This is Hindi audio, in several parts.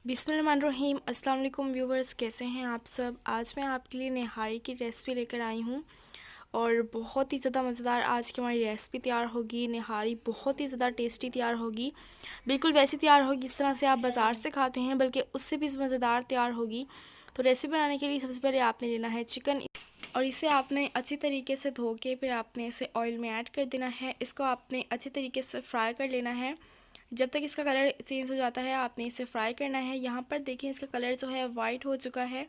बिस्मिल्लाहिर्रहमानिर्रहीम। अस्सलाम वालेकुम व्यूवर्स, कैसे हैं आप सब। आज मैं आपके लिए निहारी की रेसिपी लेकर आई हूँ और बहुत ही ज़्यादा मज़ेदार आज की हमारी रेसिपी तैयार होगी। निहारी बहुत ही ज़्यादा टेस्टी तैयार होगी, बिल्कुल वैसी तैयार होगी जिस तरह से आप बाज़ार से खाते हैं, बल्कि उससे भी मज़ेदार तैयार होगी। तो रेसिपी बनाने के लिए सबसे पहले आपने लेना है चिकन और इसे आपने अच्छी तरीके से धो के फिर आपने इसे ऑयल में ऐड कर देना है। इसको आपने अच्छी तरीके से फ्राई कर लेना है। जब तक इसका कलर चेंज हो जाता है आपने इसे फ्राई करना है। यहाँ पर देखें इसका कलर जो है वाइट हो चुका है,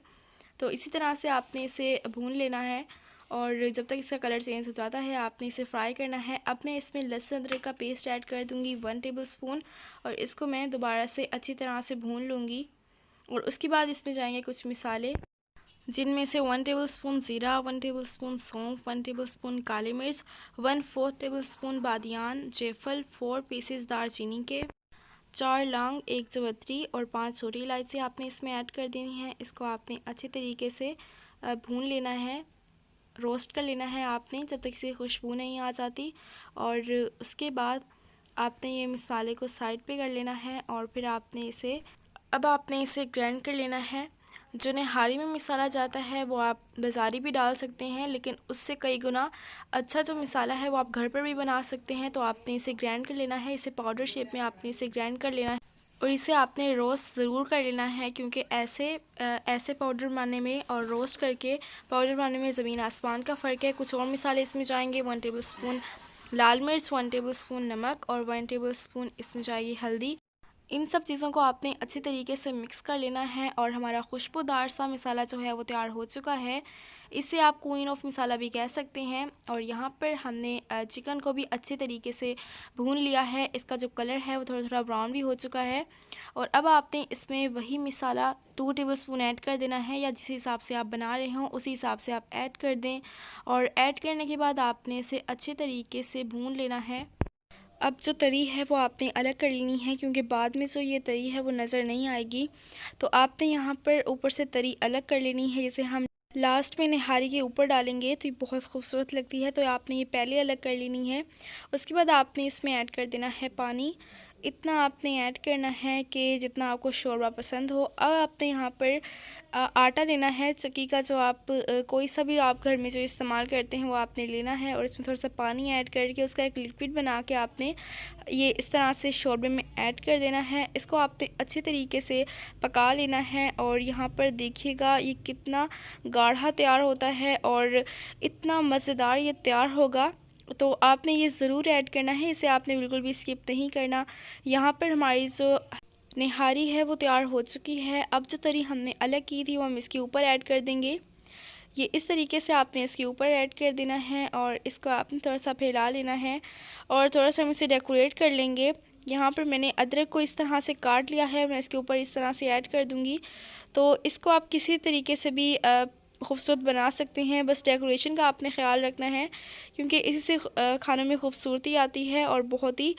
तो इसी तरह से आपने इसे भून लेना है और जब तक इसका कलर चेंज हो जाता है आपने इसे फ्राई करना है। अब मैं इसमें लहसुन अदरक का पेस्ट ऐड कर दूँगी 1 टेबलस्पून और इसको मैं दोबारा से अच्छी तरह से भून लूँगी। और उसके बाद इसमें जाएंगे कुछ मिसाले, जिनमें से 1 टेबलस्पून ज़ीरा, 1 टेबलस्पून सौंफ, 1 टेबलस्पून काली मिर्च, 1/4 टेबलस्पून बादियान, जायफल, 4 पीसेस दालचीनी के, 4 लौंग, 1 जावित्री और 5 छोटी इलायची आपने इसमें ऐड कर देनी है। इसको आपने अच्छे तरीके से भून लेना है, रोस्ट कर लेना है आपने जब तक इसे खुशबू नहीं आ जाती। और उसके बाद आपने ये मसाले को साइड पे कर लेना है और फिर आपने इसे ग्राइंड कर लेना है। जो निहारी में मसाला जाता है वो आप बाज़ारी भी डाल सकते हैं, लेकिन उससे कई गुना अच्छा जो मसाला है वो आप घर पर भी बना सकते हैं। तो आपने इसे ग्राइंड कर लेना है, इसे पाउडर शेप में आपने इसे ग्राइंड कर लेना है और इसे आपने रोस्ट ज़रूर कर लेना है, क्योंकि ऐसे पाउडर बनाने में और रोस्ट करके पाउडर बनाने में ज़मीन आसमान का फ़र्क है। कुछ और मसाले इसमें जाएंगे, 1 टेबलस्पून लाल मिर्च, 1 टेबलस्पून नमक और 1 टेबलस्पून इसमें जाएगी हल्दी। इन सब चीज़ों को आपने अच्छी तरीके से मिक्स कर लेना है और हमारा खुशबूदार सा मसाला जो है वो तैयार हो चुका है। इसे आप क्वीन ऑफ मसाला भी कह सकते हैं। और यहाँ पर हमने चिकन को भी अच्छे तरीके से भून लिया है। इसका जो कलर है वो थोड़ा थोड़ा ब्राउन भी हो चुका है। और अब आपने इसमें वही मसाला 2 टेबलस्पून ऐड कर देना है, या जिस हिसाब से आप बना रहे हों उसी हिसाब से आप ऐड कर दें। और ऐड करने के बाद आपने इसे अच्छे तरीके से भून लेना है। अब जो तरी है वो आपने अलग कर लेनी है, क्योंकि बाद में जो ये तरी है वो नज़र नहीं आएगी। तो आपने यहाँ पर ऊपर से तरी अलग कर लेनी है, जैसे हम लास्ट में निहारी के ऊपर डालेंगे तो ये बहुत खूबसूरत लगती है। तो आपने ये पहले अलग कर लेनी है। उसके बाद आपने इसमें ऐड कर देना है पानी। इतना आपने ऐड करना है कि जितना आपको शोरबा पसंद हो। अब आपने यहाँ पर आटा लेना है चक्की का, जो आप कोई सा भी आप घर में जो इस्तेमाल करते हैं वो आपने लेना है और इसमें थोड़ा सा पानी ऐड करके उसका एक लिक्विड बना के आपने ये इस तरह से शोरबे में ऐड कर देना है। इसको आपने अच्छे तरीके से पका लेना है और यहाँ पर देखिएगा ये कितना गाढ़ा तैयार होता है और इतना मज़ेदार ये तैयार होगा। तो आपने ये ज़रूर ऐड करना है, इसे आपने बिल्कुल भी स्किप नहीं करना। यहाँ पर हमारी जो निहारी है वो तैयार हो चुकी है। अब जो तरी हमने अलग की थी वो हम इसके ऊपर ऐड कर देंगे। ये इस तरीके से आपने इसके ऊपर ऐड कर देना है और इसको आपने थोड़ा सा फैला लेना है और थोड़ा सा हम इसे डेकोरेट कर लेंगे। यहाँ पर मैंने अदरक को इस तरह से काट लिया है, मैं इसके ऊपर इस तरह से ऐड कर दूँगी। तो इसको आप किसी तरीके से भी खूबसूरत बना सकते हैं, बस डेकोरेशन का आपने ख्याल रखना है, क्योंकि इससे खानों में खूबसूरती आती है और बहुत ही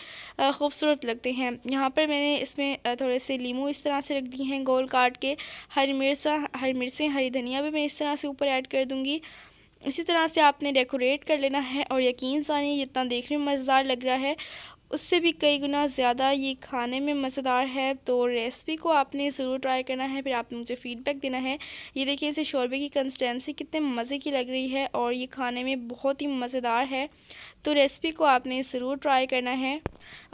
खूबसूरत लगते हैं। यहाँ पर मैंने इसमें थोड़े से लीमू इस तरह से रख दी हैं गोल काट के। हरी मिर्चें, हरी धनिया भी मैं इस तरह से ऊपर ऐड कर दूँगी। इसी तरह से आपने डेकोरेट कर लेना है और यकीन जानिए जितना देखने में मज़ेदार लग रहा है उससे भी कई गुना ज़्यादा ये खाने में मज़ेदार है। तो रेसिपी को आपने ज़रूर ट्राई करना है, फिर आपने मुझे फ़ीडबैक देना है। ये देखिए इसे शोरबे की कंसिस्टेंसी कितने मज़े की लग रही है और ये खाने में बहुत ही मज़ेदार है। तो रेसिपी को आपने ज़रूर ट्राई करना है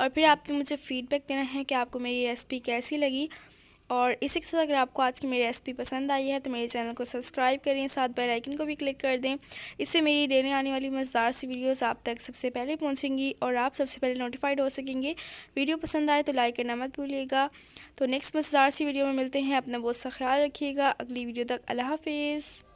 और फिर आपने मुझे फ़ीडबैक देना है कि आपको मेरी रेसिपी कैसी लगी। और इसी के साथ अगर आपको आज की मेरी रेसिपी पसंद आई है तो मेरे चैनल को सब्सक्राइब करें, साथ बेल आइकन को भी क्लिक कर दें। इससे मेरी डेली आने वाली मज़ेदार सी वीडियोस आप तक सबसे पहले पहुंचेंगी और आप सबसे पहले नोटिफाइड हो सकेंगे। वीडियो पसंद आए तो लाइक करना मत भूलिएगा। तो नेक्स्ट मज़ेदार सी वीडियो में मिलते हैं। अपना बहुत सा ख्याल रखिएगा। अगली वीडियो तक अल्लाह हाफिज़।